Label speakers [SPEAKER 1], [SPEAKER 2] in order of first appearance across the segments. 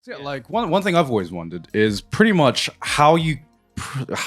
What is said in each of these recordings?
[SPEAKER 1] Yeah, like one thing I've always wondered is pretty much how you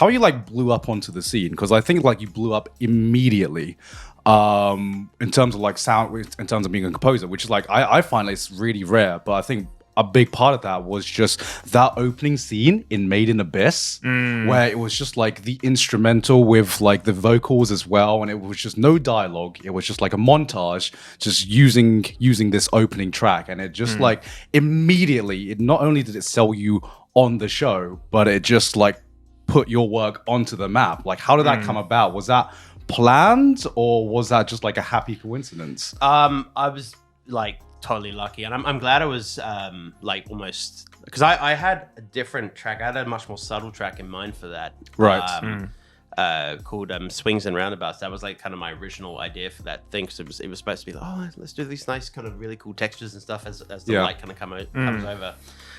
[SPEAKER 1] like blew up onto the scene, because I think like you blew up immediately in terms of like sound, in terms of being a composer, which is like I find it's really rare, but I think a big part of that was just that opening scene in Made in Abyss, where it was just like the instrumental with like the vocals as well, and it was just no dialogue. It was just like a montage, just using this opening track, and it just like immediately, it not only did it sell you on the show, but it just like put your work onto the map. Like, how did that come about? Was that planned, or was that just like a happy coincidence?
[SPEAKER 2] I was like totally lucky, and I'm glad I was like almost, because I had a different track. I had a much more subtle track in mind for that,
[SPEAKER 1] right?
[SPEAKER 2] Called Swings and Roundabouts. That was like kind of my original idea for that thing, because it was supposed to be like, oh, let's do these nice kind of really cool textures and stuff as the light kind of comes over.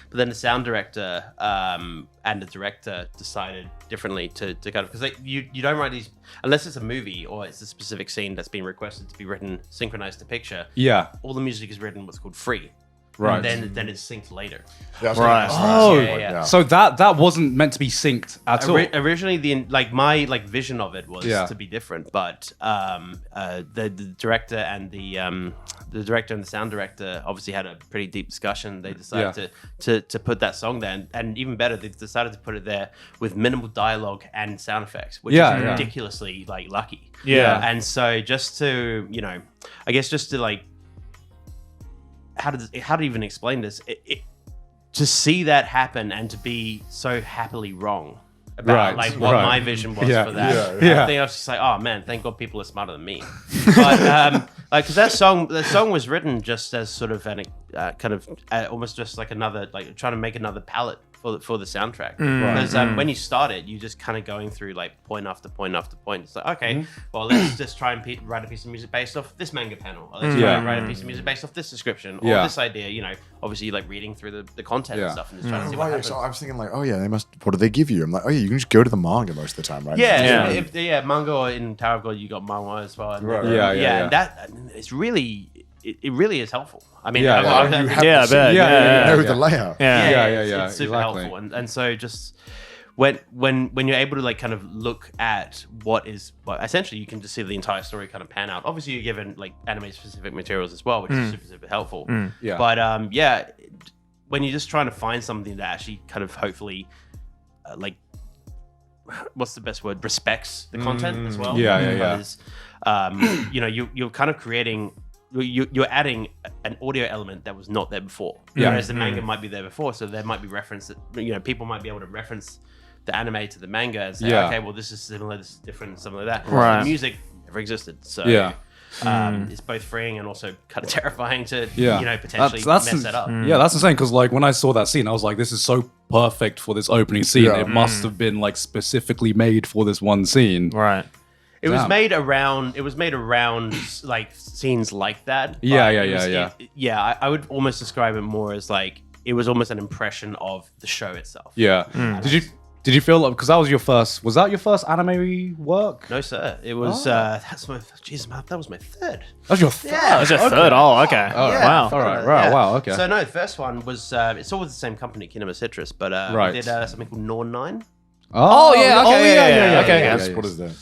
[SPEAKER 2] But then the sound director and the director decided differently to kind of, because you don't write these unless it's a movie or it's a specific scene that's been requested to be written synchronized to picture.
[SPEAKER 1] Yeah,
[SPEAKER 2] all the music is written what's called free.
[SPEAKER 1] Right.
[SPEAKER 2] And then it's synced later.
[SPEAKER 3] Right.
[SPEAKER 1] Oh,
[SPEAKER 2] yeah.
[SPEAKER 1] So that wasn't meant to be synced at all.
[SPEAKER 2] Originally, my vision of it was to be different, but the director and the sound director obviously had a pretty deep discussion. They decided to put that song there, and even better, they decided to put it there with minimal dialogue and sound effects, which is ridiculously like lucky.
[SPEAKER 3] Yeah.
[SPEAKER 2] And so just to I guess just to like, how to even explain this? To see that happen and to be so happily wrong about like what my vision was for that. I think I was just like, oh man, thank God people are smarter than me. But like, because that song was written just as sort of an kind of almost just like another, like trying to make another palette for the soundtrack. Because when you start it, you're just kind of going through like point after point after point. It's like, okay, well, let's just try and write a piece of music based off this manga panel. Or let's try and write a piece of music based off this description or this idea. Obviously like reading through the content and stuff and just trying to see what happens.
[SPEAKER 4] So I was thinking like, oh yeah, they must. What do they give you? I'm like, oh yeah, you can just go to the manga most of the time, right?
[SPEAKER 2] Manga, or in Tower of God, you got manga as well. And,
[SPEAKER 1] and
[SPEAKER 2] that it's really. It really is helpful. I mean,
[SPEAKER 3] I bet.
[SPEAKER 4] Know the layout.
[SPEAKER 2] It's super helpful, and so just when you're able to like kind of look at what is, well, essentially you can just see the entire story kind of pan out. Obviously, you're given like anime specific materials as well, which is super helpful. But when you're just trying to find something that actually kind of hopefully like, what's the best word? Respects the content as well. Because, you're kind of creating. You're adding an audio element that was not there before. Whereas the manga might be there before, so there might be reference that, people might be able to reference the anime to the manga and say, okay, well, this is similar, this is different, something like that.
[SPEAKER 3] Right.
[SPEAKER 2] The music never existed, so it's both freeing and also kind of terrifying to potentially mess that up.
[SPEAKER 1] Yeah, that's insane, because like when I saw that scene, I was like, this is so perfect for this opening scene. It must have been like specifically made for this one scene.
[SPEAKER 3] Right.
[SPEAKER 2] It was made around like scenes like that. I would almost describe it more as like, it was almost an impression of the show itself. Did you feel like, because that was your first anime work? No, sir. It was that was my third.
[SPEAKER 1] That was your third?
[SPEAKER 3] That was your third? Oh, okay. Wow.
[SPEAKER 1] All right. Wow, okay.
[SPEAKER 2] So no, the first one was, it's all with the same company, Kinema Citrus, but we did something called Norn 9.
[SPEAKER 1] Oh, yeah.
[SPEAKER 4] Okay. What is that?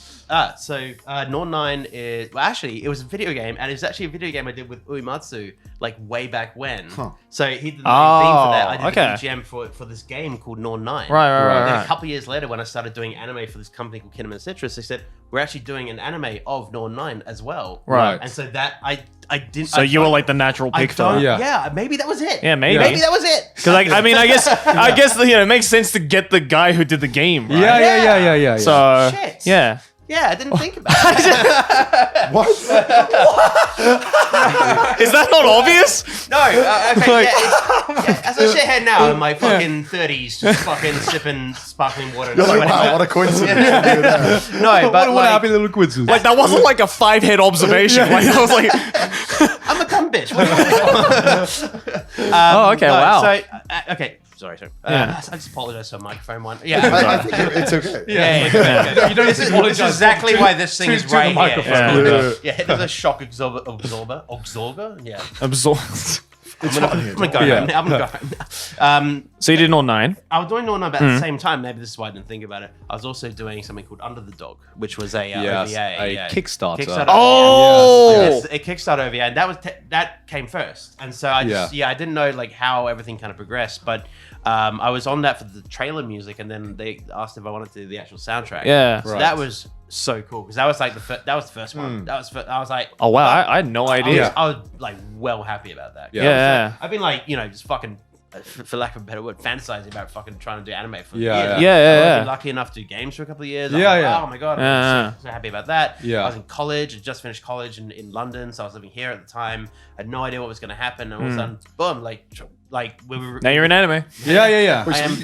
[SPEAKER 2] So Norn 9 is, well, actually, it was a video game, and it was actually a video game I did with Uematsu, like way back when. So he did the theme for that. I did the BGM for this game called Norn 9.
[SPEAKER 3] Right.
[SPEAKER 2] Then a couple years later, when I started doing anime for this company called Kinema Citrus, they said, we're actually doing an anime of Norn 9 as well.
[SPEAKER 1] Right.
[SPEAKER 2] And so that, I didn't...
[SPEAKER 3] So you were like the natural pick for that?
[SPEAKER 2] Yeah, maybe that was it.
[SPEAKER 3] Yeah, maybe.
[SPEAKER 2] Maybe that was it.
[SPEAKER 3] Because I guess it makes sense to get the guy who did the game, right?
[SPEAKER 1] Yeah.
[SPEAKER 3] So,
[SPEAKER 2] Shit.
[SPEAKER 3] yeah.
[SPEAKER 2] Yeah, I didn't think about it.
[SPEAKER 4] What?
[SPEAKER 3] Is that not obvious?
[SPEAKER 2] No, okay, as I sit here now in my fucking 30s, just fucking sipping sparkling water.
[SPEAKER 4] You're like, wow, what a coincidence.
[SPEAKER 2] No, but
[SPEAKER 1] what a happy little coincidence.
[SPEAKER 3] Like, that wasn't like a 5-head observation. Like, I was like...
[SPEAKER 2] I'm a cum bitch. What do you want?
[SPEAKER 3] Oh, okay, wow.
[SPEAKER 2] So, okay. Sorry. I just apologize for microphone one. Yeah,
[SPEAKER 4] I think it's okay.
[SPEAKER 2] Yeah. You don't
[SPEAKER 1] This is
[SPEAKER 2] exactly why this thing is right
[SPEAKER 1] microphone.
[SPEAKER 2] here. Yeah, hit the shock absorber. Yeah. I'm gonna go home now. I'm gonna go home now.
[SPEAKER 3] So you did all 9.
[SPEAKER 2] I was doing all 9, but at the same time, maybe this is why I didn't think about it. I was also doing something called Under the Dog, which was a
[SPEAKER 1] Yes,
[SPEAKER 2] OVA,
[SPEAKER 1] a Kickstarter.
[SPEAKER 3] Oh!
[SPEAKER 2] Yes, a Kickstarter OVA, and that came first. And so I I didn't know like how everything kind of progressed, but I was on that for the trailer music, and then they asked if I wanted to do the actual soundtrack.
[SPEAKER 3] Yeah.
[SPEAKER 2] So that was so cool because that was like that was the first one. I was like,
[SPEAKER 3] Oh wow, I had no idea.
[SPEAKER 2] I was like well happy about that.
[SPEAKER 3] Yeah.
[SPEAKER 2] I've been like just fucking, for lack of a better word, fantasizing about fucking trying to do anime for
[SPEAKER 1] Yeah,
[SPEAKER 2] years.
[SPEAKER 3] yeah.
[SPEAKER 2] I've been lucky enough to do games for a couple of years.
[SPEAKER 1] Yeah,
[SPEAKER 2] Like,
[SPEAKER 1] yeah.
[SPEAKER 2] oh my god,
[SPEAKER 3] Yeah.
[SPEAKER 2] I'm so happy about that.
[SPEAKER 1] Yeah.
[SPEAKER 2] I was in college, I just finished college in London, so I was living here at the time. I had no idea what was going to happen, and all of a sudden, boom, like we were.
[SPEAKER 3] Now you're in anime.
[SPEAKER 1] Yeah.
[SPEAKER 2] I am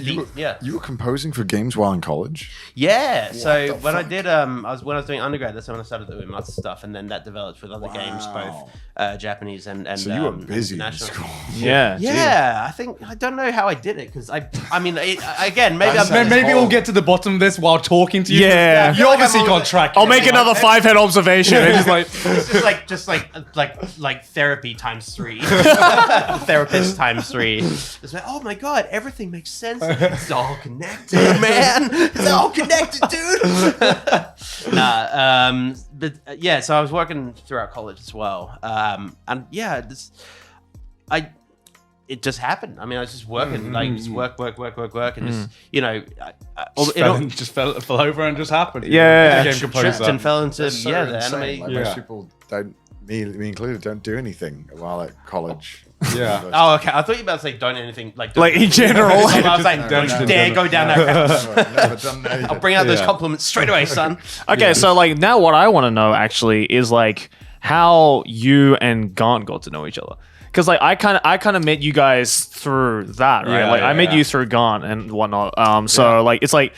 [SPEAKER 4] You were composing for games while in college?
[SPEAKER 2] Yeah. So when I did, when I was doing undergrad, that's when I started doing lots of stuff, and then that developed with other games, both Japanese and
[SPEAKER 4] So you were busy in
[SPEAKER 2] international.
[SPEAKER 4] school.
[SPEAKER 3] Yeah.
[SPEAKER 2] Yeah, I don't know how I did it because I mean, again, maybe
[SPEAKER 1] Maybe we'll get to the bottom of this while talking to you.
[SPEAKER 3] Yeah.
[SPEAKER 1] You obviously can't track.
[SPEAKER 3] I'll make another 5-head observation. And just like,
[SPEAKER 2] It's just like therapy times 3, therapist times 3. It's like, oh my god, everything makes sense. It's all connected, man. It's all connected, dude. But yeah, so I was working throughout college as well, and yeah, it just happened. I mean, I was just working, like just work, and just
[SPEAKER 1] Just fell over and just happened.
[SPEAKER 3] Yeah.
[SPEAKER 1] Became composer.
[SPEAKER 2] tripped and fell into
[SPEAKER 4] That's so
[SPEAKER 2] the
[SPEAKER 4] insane.
[SPEAKER 2] anime.
[SPEAKER 4] Like, most people don't, me included, don't do anything while at college.
[SPEAKER 1] Yeah.
[SPEAKER 2] Oh, okay. I thought you were about to say don't anything like
[SPEAKER 3] in general.
[SPEAKER 2] I was like, don't you dare go down that route.
[SPEAKER 4] Never done anything.
[SPEAKER 2] I'll bring out those compliments straight away, son.
[SPEAKER 3] Okay, so like now what I want to know actually is like how you and Gaunt got to know each other. Because like I kind of met you guys through that, right?
[SPEAKER 1] Yeah,
[SPEAKER 3] like I met
[SPEAKER 1] yeah.
[SPEAKER 3] you through Gaunt and whatnot. So like it's like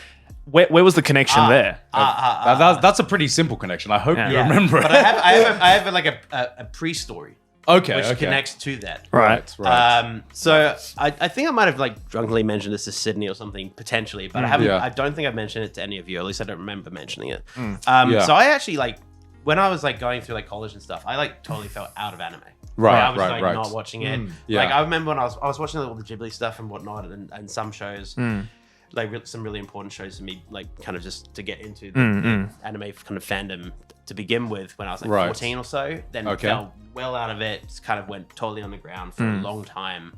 [SPEAKER 3] where was the connection there?
[SPEAKER 1] That's a pretty simple connection. I hope you
[SPEAKER 2] Yeah.
[SPEAKER 1] remember it.
[SPEAKER 2] But I have like a pre-story
[SPEAKER 1] Okay.
[SPEAKER 2] which
[SPEAKER 1] okay.
[SPEAKER 2] connects to that.
[SPEAKER 3] Right.
[SPEAKER 1] Right.
[SPEAKER 2] So I think I might have like drunkenly mentioned this to Sydney or something potentially, but I haven't.
[SPEAKER 1] Yeah.
[SPEAKER 2] I don't think I've mentioned it to any of you. At least I don't remember mentioning it.
[SPEAKER 1] Yeah.
[SPEAKER 2] So I actually like when I was like going through like college and stuff, I like totally felt out of anime.
[SPEAKER 1] Right,
[SPEAKER 2] Like, I was
[SPEAKER 1] right.
[SPEAKER 2] not watching it.
[SPEAKER 1] Yeah.
[SPEAKER 2] Like I remember when I was watching all the Ghibli stuff and whatnot, and some shows. Like some really important shows to me, like kind of just to get into the anime kind of fandom to begin with when I was like
[SPEAKER 1] Right.
[SPEAKER 2] 14 or so. Then fell well out of it, just kind of went totally underground for a long time.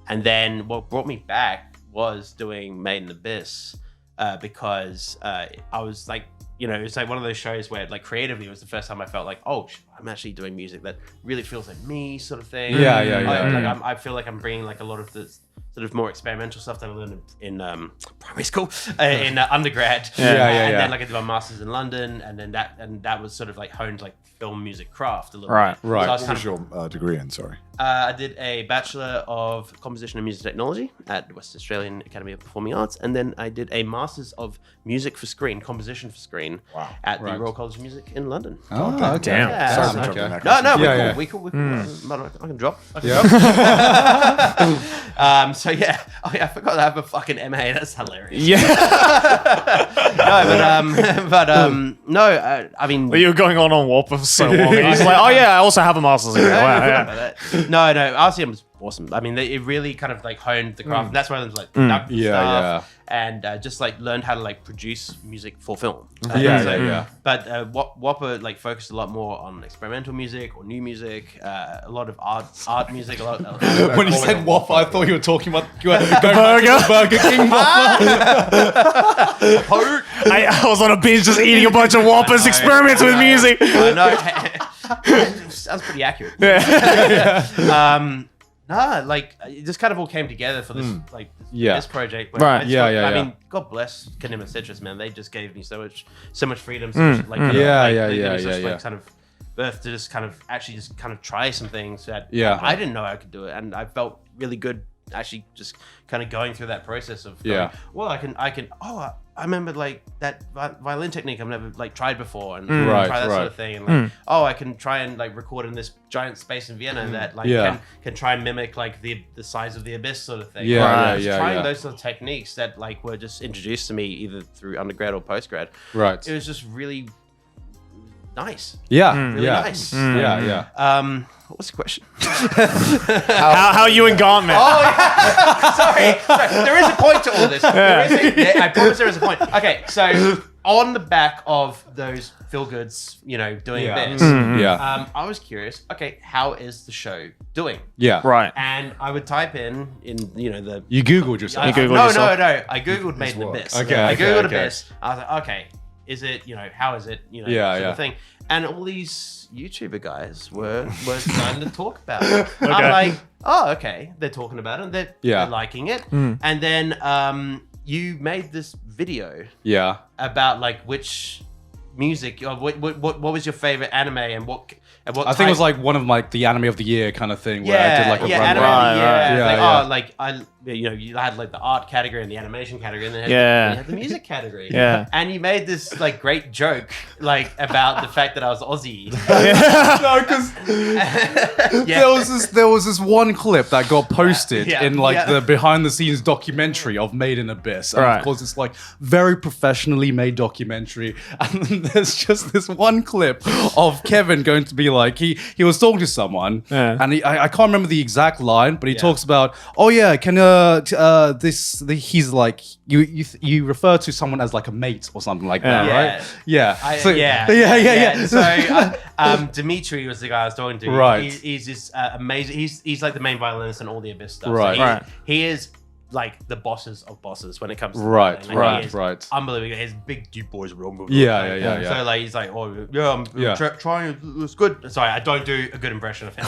[SPEAKER 2] And then what brought me back was doing Made in Abyss because I was like, it's like one of those shows where like creatively it was the first time I felt like, oh, I'm actually doing music that really feels like me sort of thing.
[SPEAKER 1] Yeah.
[SPEAKER 2] I feel like I'm bringing like a lot of the sort of more experimental stuff that I learned in primary school, in undergrad. And then like I did my master's in London, and then that was sort of like honed like film music craft a little
[SPEAKER 3] Right.
[SPEAKER 2] bit.
[SPEAKER 1] Right.
[SPEAKER 2] So I was
[SPEAKER 4] What
[SPEAKER 2] kind
[SPEAKER 4] was
[SPEAKER 2] of,
[SPEAKER 4] your degree in? Sorry.
[SPEAKER 2] I did a Bachelor of Composition and Music Technology at West Australian Academy of Performing Arts, and then I did a Master's of Music for Screen, Composition for Screen, at the Royal College of Music in London.
[SPEAKER 1] Oh, okay.
[SPEAKER 3] Damn.
[SPEAKER 2] Yeah.
[SPEAKER 4] Sorry for
[SPEAKER 1] okay.
[SPEAKER 4] jumping that
[SPEAKER 2] No,
[SPEAKER 4] question.
[SPEAKER 2] we cool. I can drop.
[SPEAKER 1] Yeah.
[SPEAKER 2] So yeah, I forgot I have a fucking MA. That's hilarious.
[SPEAKER 3] Yeah.
[SPEAKER 2] I mean,
[SPEAKER 3] You were going on Warp for so long. And he's like, oh yeah, I also have a master's degree. Wow,
[SPEAKER 2] I
[SPEAKER 3] yeah.
[SPEAKER 2] forgot about that. No, RCM was awesome. I mean, it really kind of like honed the craft. And that's why I was like productive stuff and just like learned how to like produce music for film. But Whopper like focused a lot more on experimental music or new music, a lot of art music.
[SPEAKER 1] When you said waffle, I thought you were talking about going back to the Burger King waffle.
[SPEAKER 3] I was on a binge just eating a bunch of Whoppers, experiments with music.
[SPEAKER 2] I know. Sounds pretty accurate. Like it just kind of all came together for this this project.
[SPEAKER 3] Right.
[SPEAKER 2] I mean, God bless Kanima Citrus, man. They just gave me so much freedom. So much, like, kind of kind of birth to just kind of actually just kind of try some things that I didn't know I could do it, and I felt really good actually just kind of going through that process of going, well, I can. I remember like that violin technique I've never like tried before, and try that sort of thing. And like, I can try and like record in this giant space in Vienna that like can try and mimic like the size of the abyss sort of thing. Trying those sort of techniques that like were just introduced to me either through undergrad or postgrad.
[SPEAKER 1] Right.
[SPEAKER 2] It was just really nice.
[SPEAKER 1] Yeah,
[SPEAKER 2] Really
[SPEAKER 1] yeah,
[SPEAKER 2] nice.
[SPEAKER 1] yeah.
[SPEAKER 2] What was the question?
[SPEAKER 3] How you and Gaunt met.
[SPEAKER 2] Sorry. There is a point to all this. I promise there is a point. Okay, so on the back of those feel goods, doing this,
[SPEAKER 1] Yeah,
[SPEAKER 2] I was curious. Okay, how is the show doing?
[SPEAKER 1] yeah.
[SPEAKER 3] Right.
[SPEAKER 2] And I would type in the.
[SPEAKER 1] You Googled yourself.
[SPEAKER 3] You Googled
[SPEAKER 2] no,
[SPEAKER 3] yourself?
[SPEAKER 2] no. I Googled Made in Abyss.
[SPEAKER 1] Okay,
[SPEAKER 2] I
[SPEAKER 1] okay,
[SPEAKER 2] Googled
[SPEAKER 1] okay.
[SPEAKER 2] Abyss. I was like, okay, is it, how is it,
[SPEAKER 1] Yeah,
[SPEAKER 2] sort
[SPEAKER 1] yeah.
[SPEAKER 2] of thing. And all these YouTuber guys were starting to talk about it. I'm like, oh, okay. They're talking about it. They're liking it. And then you made this video
[SPEAKER 1] Yeah.
[SPEAKER 2] about like which music or what was your favorite anime and what
[SPEAKER 1] I think it was like one of like the anime of the year kind of thing where I did like a run.
[SPEAKER 2] anime
[SPEAKER 3] Right,
[SPEAKER 2] of the year.
[SPEAKER 3] right.
[SPEAKER 2] It's
[SPEAKER 1] Yeah,
[SPEAKER 2] like, you had like the art category and the animation category, and then you had the music category.
[SPEAKER 3] Yeah.
[SPEAKER 2] And you made this like great joke like about the fact that I was Aussie.
[SPEAKER 1] No, because there was this one clip that got posted in like the behind the scenes documentary of Made in Abyss. And
[SPEAKER 3] Right.
[SPEAKER 1] of course it's like very professionally made documentary. And there's just this one clip of Kevin going to be like he was talking to someone and I can't remember the exact line, but he talks about, oh yeah, can he's like you refer to someone as like a mate or something like that, right? Yeah.
[SPEAKER 2] So Dimitri was the guy I was talking to.
[SPEAKER 1] Right.
[SPEAKER 2] He's this amazing. He's like the main violinist in all the Abyss stuff.
[SPEAKER 1] Right.
[SPEAKER 2] So
[SPEAKER 3] Right.
[SPEAKER 2] he is like the bosses of bosses when it comes to
[SPEAKER 1] Right,
[SPEAKER 2] violin. Like, he is
[SPEAKER 1] right.
[SPEAKER 2] Unbelievable. His big deep boys wrong.
[SPEAKER 1] Yeah.
[SPEAKER 2] So like he's like, oh yeah, I'm trying. It's good. Sorry, I don't do a good impression of him.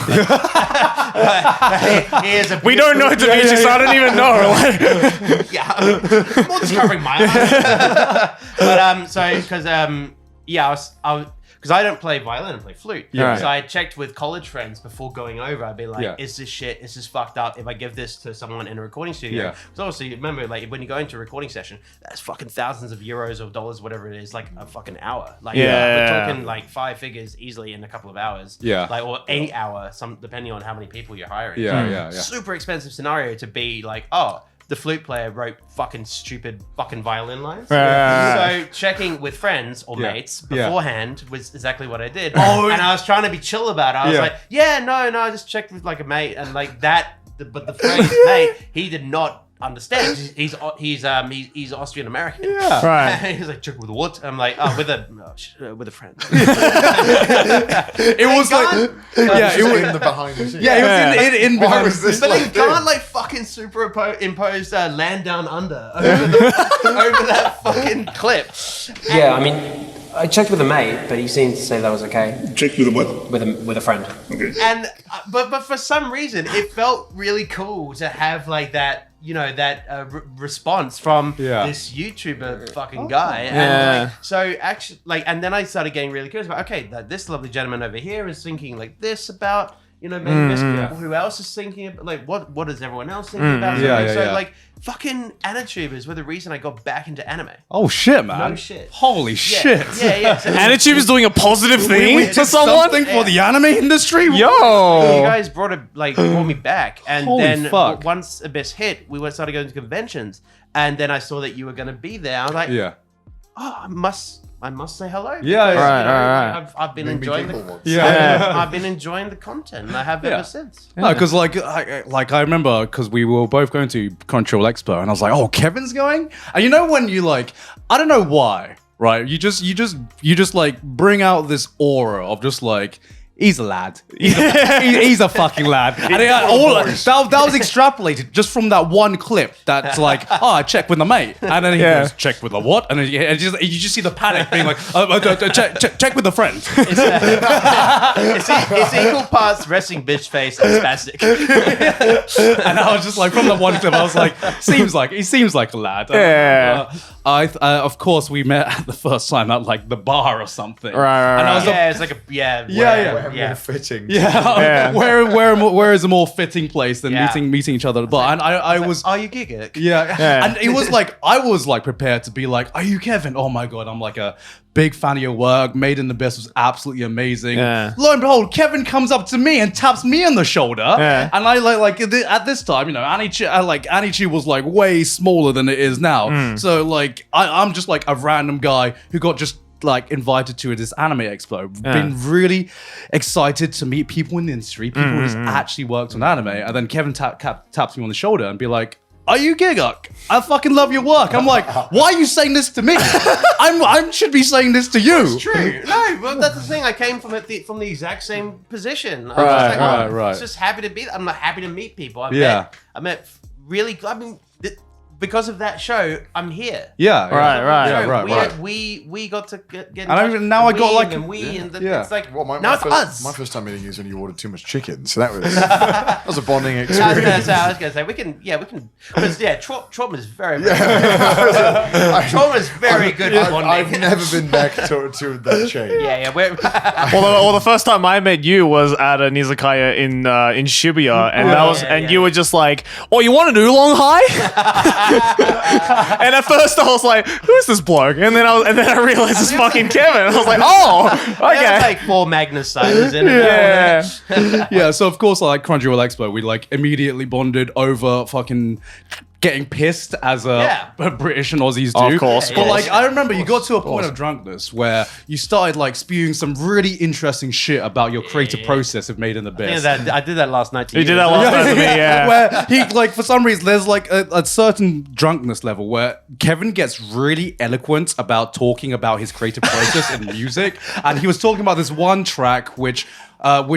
[SPEAKER 2] He is a.
[SPEAKER 3] We don't know Dimitri, so I don't even know.
[SPEAKER 2] Yeah, I'm more just covering my eyes. But so because because I don't play violin, I play flute.
[SPEAKER 3] Yeah.
[SPEAKER 2] So I checked with college friends before going over. I'd be like,
[SPEAKER 1] Yeah.
[SPEAKER 2] is this shit? Is this fucked up? If I give this to someone in a recording studio,
[SPEAKER 1] Yeah.
[SPEAKER 2] because obviously remember, like when you go into a recording session, that's fucking thousands of euros or dollars, whatever it is, like a fucking hour. Like we're talking like 5 figures easily in a couple of hours.
[SPEAKER 1] Yeah.
[SPEAKER 2] Like or 8 hour, some depending on how many people you're hiring.
[SPEAKER 1] Yeah.
[SPEAKER 2] Super expensive scenario to be like, oh, the flute player wrote fucking stupid fucking violin lines.
[SPEAKER 3] Right.
[SPEAKER 2] So checking with friends or mates
[SPEAKER 1] Yeah.
[SPEAKER 2] beforehand was exactly what I did.
[SPEAKER 1] Oh,
[SPEAKER 2] and I was trying to be chill about it. I was
[SPEAKER 1] Yeah.
[SPEAKER 2] like, no, I just checked with like a mate and like that. But the phrase mate, he did not understand. He's Austrian American.
[SPEAKER 1] Yeah.
[SPEAKER 3] Right.
[SPEAKER 2] He's like, check with what? I'm like, oh, with a friend.
[SPEAKER 1] It was like
[SPEAKER 4] It was in the behind the scenes.
[SPEAKER 1] it was in
[SPEAKER 4] Why
[SPEAKER 1] behind
[SPEAKER 4] was this
[SPEAKER 2] But
[SPEAKER 4] like
[SPEAKER 2] they
[SPEAKER 4] this?
[SPEAKER 2] can't like fucking superimpose Land Down Under over that fucking clip.
[SPEAKER 5] Yeah, I mean, I checked with a mate, but he seemed to say that was okay.
[SPEAKER 6] Checked with a what?
[SPEAKER 5] With a friend.
[SPEAKER 6] Okay.
[SPEAKER 2] And but for some reason, it felt really cool to have like that, response from this YouTuber fucking guy. And like, so actually, like, and then I started getting really curious about, okay, this lovely gentleman over here is thinking like this about, maybe this, who else is thinking about, like, what is everyone else thinking about? So like, fucking Anitubers were the reason I got back into anime.
[SPEAKER 1] Oh shit, man.
[SPEAKER 2] No shit.
[SPEAKER 1] Holy shit.
[SPEAKER 2] Yeah. So
[SPEAKER 3] Anitube is doing a positive thing
[SPEAKER 1] We
[SPEAKER 3] to
[SPEAKER 1] did
[SPEAKER 3] someone.
[SPEAKER 1] something for the anime industry?
[SPEAKER 2] you
[SPEAKER 3] Yo.
[SPEAKER 2] guys brought me back, and
[SPEAKER 1] Holy
[SPEAKER 2] then
[SPEAKER 1] fuck.
[SPEAKER 2] once Abyss hit, we started going to conventions, and then I saw that you were going to be there. I was like,
[SPEAKER 1] Yeah.
[SPEAKER 2] oh, I must say hello.
[SPEAKER 1] Yeah,
[SPEAKER 2] because,
[SPEAKER 3] right.
[SPEAKER 2] I've been
[SPEAKER 4] Maybe
[SPEAKER 2] enjoying
[SPEAKER 4] people
[SPEAKER 2] the
[SPEAKER 4] want-
[SPEAKER 2] I've been enjoying the content, and I have ever since.
[SPEAKER 1] No, because I remember because we were both going to Crunchyroll Expo, and I was like, "Oh, Kevin's going!" And you know when you like, I don't know why, right? You just like bring out this aura of just like. He's a lad. He's a fucking lad. And that was extrapolated just from that one clip. That's like, oh, I checked with the mate, and then he goes, check with the what? And then you just see the panic being like, check with the friend.
[SPEAKER 2] It's equal parts resting bitch face and spastic.
[SPEAKER 1] And I was just like, from the one clip, I was like, he seems like a lad.
[SPEAKER 3] Yeah.
[SPEAKER 1] Of course, we met at the first time at like the bar or something.
[SPEAKER 3] Right.
[SPEAKER 1] And I was
[SPEAKER 2] It's like a
[SPEAKER 4] More fitting.
[SPEAKER 1] where is a more fitting place than meeting each other at the bar? And I was.
[SPEAKER 2] Are you Gigguk?
[SPEAKER 1] Yeah. And it was like, I was like prepared to be like, are you Kevin? Oh my God, I'm like a big fan of your work. Made in Abyss was absolutely amazing.
[SPEAKER 3] Yeah.
[SPEAKER 1] Lo and behold, Kevin comes up to me and taps me on the shoulder.
[SPEAKER 3] Yeah.
[SPEAKER 1] And I like at this time, Anichi was like way smaller than it is now. So like, I'm just like a random guy who got just like invited to this anime expo, been really excited to meet people in the industry, people who's actually worked on anime, and then Kevin taps me on the shoulder and be like, "Are you Gigguk? I fucking love your work." I'm like, "Why are you saying this to me? I should be saying this to you."
[SPEAKER 2] It's true. No, but that's the thing. I came from the exact same position. I was
[SPEAKER 1] Right,
[SPEAKER 2] just
[SPEAKER 1] right, right.
[SPEAKER 2] Just happy to be. I'm not happy to meet people. I met really. I mean, because of that show, I'm here.
[SPEAKER 1] Yeah.
[SPEAKER 3] Right.
[SPEAKER 1] Yeah, right.
[SPEAKER 2] We got to get in
[SPEAKER 1] And
[SPEAKER 2] touch.
[SPEAKER 1] now I got like
[SPEAKER 2] it's like
[SPEAKER 4] Well,
[SPEAKER 2] now it's us.
[SPEAKER 4] My first time meeting you is when you ordered too much chicken, so that was a bonding experience.
[SPEAKER 2] I was gonna say we can because trauma is very trauma is very good for bonding.
[SPEAKER 4] I've never been back to that chain.
[SPEAKER 2] Yeah.
[SPEAKER 3] Well, the first time I met you was at an izakaya in Shibuya, and you were just like, "Oh, you want an oolong high?" And at first I was like, "Who's this bloke?" And then I realized it's fucking Kevin. I was like, "Oh, okay."
[SPEAKER 2] There's like 4 Magnus ciders in it.
[SPEAKER 3] Yeah.
[SPEAKER 1] Yeah, so of course, like Crunchyroll Expo, we like immediately bonded over fucking getting pissed as British and Aussies do.
[SPEAKER 3] Of course.
[SPEAKER 1] But like, I remember you got to a point of drunkenness where you started like spewing some really interesting shit about your creative process of Made in the Abyss.
[SPEAKER 2] I did that last night to you.
[SPEAKER 3] You did that last night to me, yeah.
[SPEAKER 1] Where he, like, for some reason, there's like a certain drunkenness level where Kevin gets really eloquent about talking about his creative process in music. And he was talking about this one track which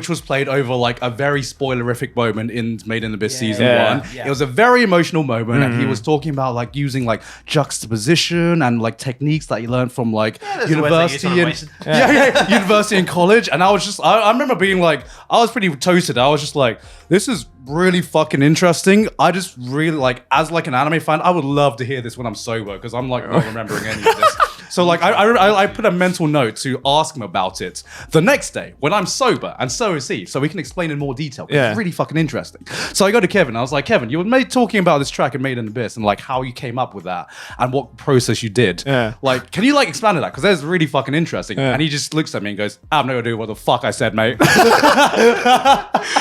[SPEAKER 1] was played over like a very spoilerific moment in Made in the Abyss season 1.
[SPEAKER 2] Yeah.
[SPEAKER 1] It was a very emotional moment, and he was talking about like using like juxtaposition and like techniques that he learned from like
[SPEAKER 2] there's the words
[SPEAKER 1] university
[SPEAKER 2] that
[SPEAKER 1] and university and college. And I was just, I remember being like, I was pretty toasted. I was just like, this is really fucking interesting. I just really like, as like an anime fan, I would love to hear this when I'm sober because I'm like not remembering any of this. So like I put a mental note to ask him about it the next day when I'm sober, and so is he, so we can explain in more detail. It's really fucking interesting. So I go to Kevin. I was like, "Kevin, you were talking about this track and Made in the Abyss and like how you came up with that and what process you did.
[SPEAKER 3] Yeah.
[SPEAKER 1] Like, can you like expand on that? Because that's really fucking interesting."
[SPEAKER 3] Yeah.
[SPEAKER 1] And he just looks at me and goes, "I have no idea what the fuck I said, mate."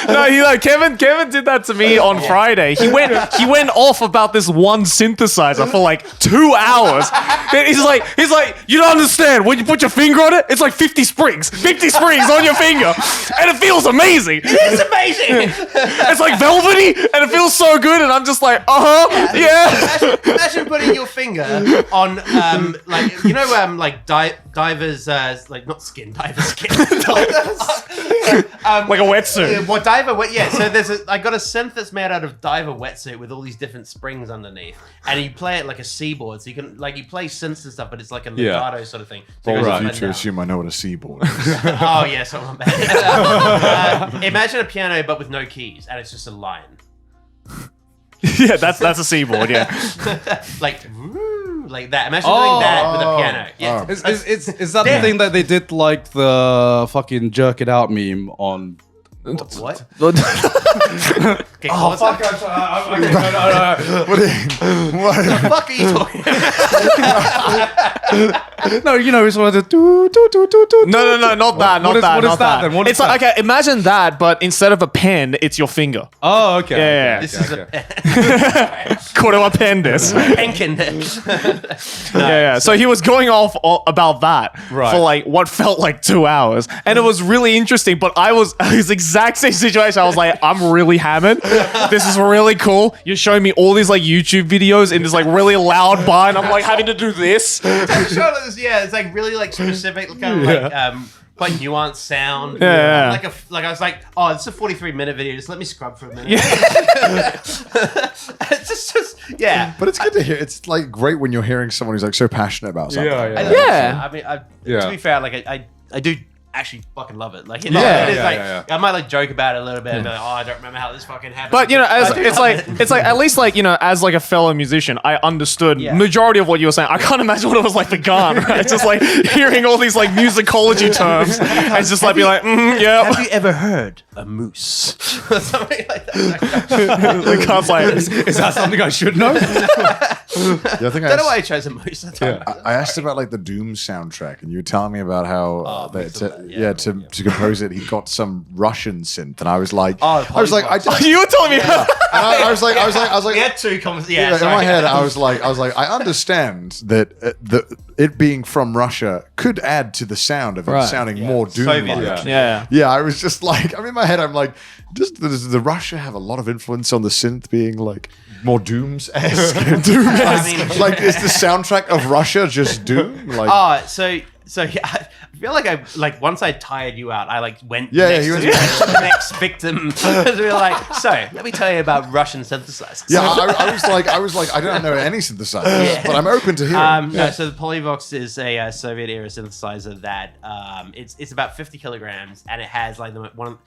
[SPEAKER 3] No, Kevin did that to me on Friday. He went off about this one synthesizer for like 2 hours. He's like, "You don't understand. When you put your finger on it, it's like 50 springs on your finger, and it feels amazing.
[SPEAKER 2] It's amazing.
[SPEAKER 3] It's like velvety, and it feels so good." And I'm just like, yeah.
[SPEAKER 2] Imagine putting your finger on, like like divers, like not skin, diver skin,
[SPEAKER 3] Like a wetsuit.
[SPEAKER 2] What diver? So I got a synth that's made out of diver wetsuit with all these different springs underneath, and you play it like a seaboard. So you can you play synths and stuff, but it's like a legato sort of thing. So it goes up
[SPEAKER 4] You
[SPEAKER 2] and
[SPEAKER 4] to
[SPEAKER 2] down.
[SPEAKER 4] assume I know what a seaboard is.
[SPEAKER 2] Oh yeah, something bad. Imagine a piano but with no keys, and it's just a line.
[SPEAKER 3] Yeah, that's a seaboard. Yeah.
[SPEAKER 2] Like that. Imagine doing that with a piano. Yeah.
[SPEAKER 1] Is that the thing that they did like the fucking jerk it out meme on?
[SPEAKER 2] What?
[SPEAKER 1] Okay,
[SPEAKER 2] Oh fuck!
[SPEAKER 1] no.
[SPEAKER 4] What?
[SPEAKER 2] The fuck are you talking about?
[SPEAKER 1] No, it's one of the do.
[SPEAKER 3] No, not that. Not
[SPEAKER 1] What is
[SPEAKER 3] that.
[SPEAKER 1] that
[SPEAKER 3] not that.
[SPEAKER 1] then? What is
[SPEAKER 3] It's like, okay, imagine that, but instead of a pen, it's your finger.
[SPEAKER 1] Oh, okay.
[SPEAKER 3] Yeah.
[SPEAKER 2] This is
[SPEAKER 3] Caught a pen this.
[SPEAKER 2] Penkin.
[SPEAKER 3] Yeah. So he was going off about that
[SPEAKER 1] Right.
[SPEAKER 3] for like what felt like 2 hours, and it was really interesting. But I was his exact same situation. I was like, I'm really hammered. This is really cool. You're showing me all these like YouTube videos in this like really loud bar, and I'm like having to do this.
[SPEAKER 2] It's like really like specific, kind of like quite nuanced sound.
[SPEAKER 3] Yeah.
[SPEAKER 2] Like I was like, oh, it's a 43-minute video. Just let me scrub for a minute. It's just yeah.
[SPEAKER 4] But it's good to hear. It's like great when you're hearing someone who's like so passionate about something.
[SPEAKER 3] Yeah.
[SPEAKER 2] I mean,
[SPEAKER 1] Yeah.
[SPEAKER 2] to be fair, like I do actually fucking love it. Like,
[SPEAKER 3] Yeah.
[SPEAKER 2] it is
[SPEAKER 1] Yeah,
[SPEAKER 2] like
[SPEAKER 1] yeah.
[SPEAKER 2] I might like joke about it a little bit and be like, oh, I don't remember how this fucking happened.
[SPEAKER 3] But
[SPEAKER 2] I do
[SPEAKER 3] it's
[SPEAKER 2] love
[SPEAKER 3] like
[SPEAKER 2] it.
[SPEAKER 3] it's like at least like as like a fellow musician, I understood majority of what you were saying. I can't imagine what it was like for Garn, right? Just like hearing all these like musicology terms and just like be like, yeah.
[SPEAKER 2] Have you ever heard a moose? Something like that.
[SPEAKER 3] The Garn's like,
[SPEAKER 1] Is that something I should know?
[SPEAKER 4] I think
[SPEAKER 2] Don't know why I chose a moose.
[SPEAKER 4] I asked about like the Doom soundtrack, and you were telling me about how to compose it, he got some Russian synth, and I was like,
[SPEAKER 3] You were telling me.
[SPEAKER 4] I was like,
[SPEAKER 2] we had two comments. Yeah,
[SPEAKER 4] in my head, I was like, I understand that it being from Russia could add to the sound of it sounding more Doom-like.
[SPEAKER 3] Yeah.
[SPEAKER 4] I was just like, in my head, I'm like, does the Russia have a lot of influence on the synth being like more Dooms-esque? Like, is the soundtrack of Russia just Doom? Like,
[SPEAKER 2] So yeah, I feel like once I tired you out, I like went
[SPEAKER 4] you
[SPEAKER 2] next
[SPEAKER 4] went
[SPEAKER 2] to the next victim. Because we were like, so let me tell you about Russian synthesizers.
[SPEAKER 4] yeah, I was like, I don't know any synthesizers, but I'm open to hearing.
[SPEAKER 2] No, so the Polyvox is a Soviet era synthesizer that it's about 50 kilograms, and it has like one of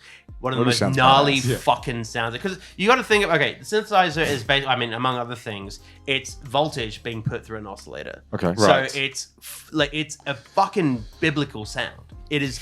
[SPEAKER 2] the most gnarly fucking sounds. Because you got to think of, okay, the synthesizer is based, I mean, among other things, it's voltage being put through an oscillator.
[SPEAKER 4] Okay,
[SPEAKER 2] so it's it's a fucking biblical sound. It is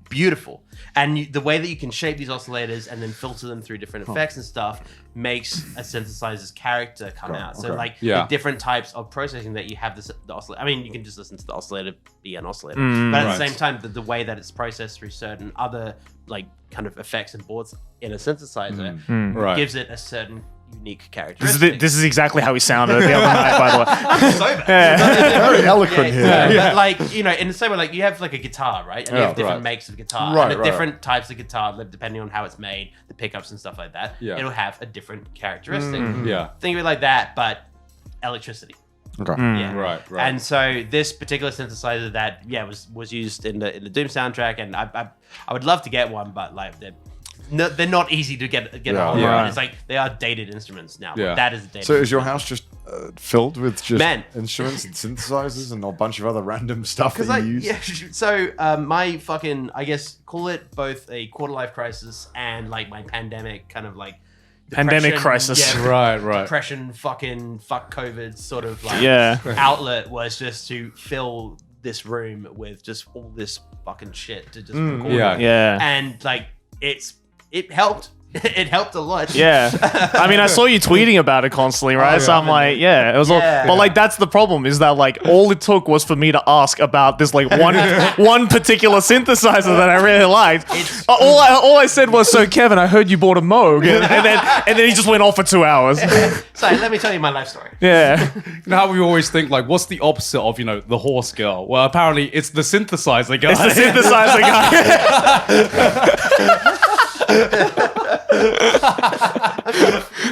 [SPEAKER 2] beautiful, and the way that you can shape these oscillators and then filter them through different effects and stuff makes a synthesizer's character come out. So the different types of processing that you have the oscillator. I mean, you can just listen to the oscillator be an oscillator, but at the same time, the way that it's processed through certain other like kind of effects and boards in a synthesizer gives it a certain unique characteristic.
[SPEAKER 3] This is exactly how he sounded the other night, by the way.
[SPEAKER 2] So bad.
[SPEAKER 4] Very eloquent here.
[SPEAKER 2] But like, in the same way, like you have like a guitar, right? And you have different makes of guitar. And the different types of guitar, depending on how it's made, the pickups and stuff like that, it'll have a different characteristic. Think of it like that, but electricity.
[SPEAKER 4] Okay.
[SPEAKER 1] Right.
[SPEAKER 2] And so this particular synthesizer that was used in the Doom soundtrack, and I would love to get one, but like they're not easy to get a hold of. And it's like they are dated instruments now.
[SPEAKER 1] Yeah.
[SPEAKER 2] That is a dated.
[SPEAKER 4] So is your house just filled with just
[SPEAKER 2] Man.
[SPEAKER 4] instruments and synthesizers and a bunch of other random stuff that you use?
[SPEAKER 2] Yeah, so my fucking, I guess, call it both a quarter life crisis and like my pandemic kind of like
[SPEAKER 3] Pandemic crisis.
[SPEAKER 1] Right.
[SPEAKER 2] depression, fuck COVID sort of like outlet was just to fill this room with just all this fucking shit to just record.
[SPEAKER 3] Yeah.
[SPEAKER 2] And like it helped. It helped a lot.
[SPEAKER 3] Yeah. I mean, I saw you tweeting about it constantly, right? So I'm like, it was all, but like, that's the problem is that like all it took was for me to ask about this like one particular synthesizer that I really liked. All I said was, so Kevin, I heard you bought a Moog, and then he just went off for 2 hours.
[SPEAKER 2] So let me tell you my life story.
[SPEAKER 3] Yeah.
[SPEAKER 1] Now we always think like, what's the opposite of the horse girl? Well, apparently it's the synthesizer guy.
[SPEAKER 3] It's the synthesizer guy.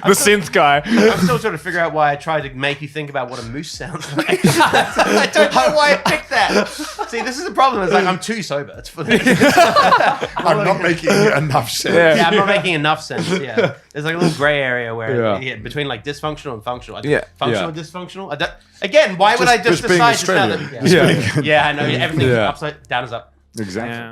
[SPEAKER 3] The synth guy.
[SPEAKER 2] I'm still trying to figure out why I tried to make you think about what a moose sounds like. I don't know why I picked that. See, this is the problem. It's like I'm too sober.
[SPEAKER 4] I'm not making enough sense.
[SPEAKER 2] Yeah, I'm not making enough sense. Yeah, there's like a little gray area where between like dysfunctional and functional. Functional, dysfunctional. Again, why would I just
[SPEAKER 4] being
[SPEAKER 2] decide to tell
[SPEAKER 4] Australian.
[SPEAKER 2] them? Yeah, I know. Everything upside down is up.
[SPEAKER 4] Exactly.
[SPEAKER 3] Yeah.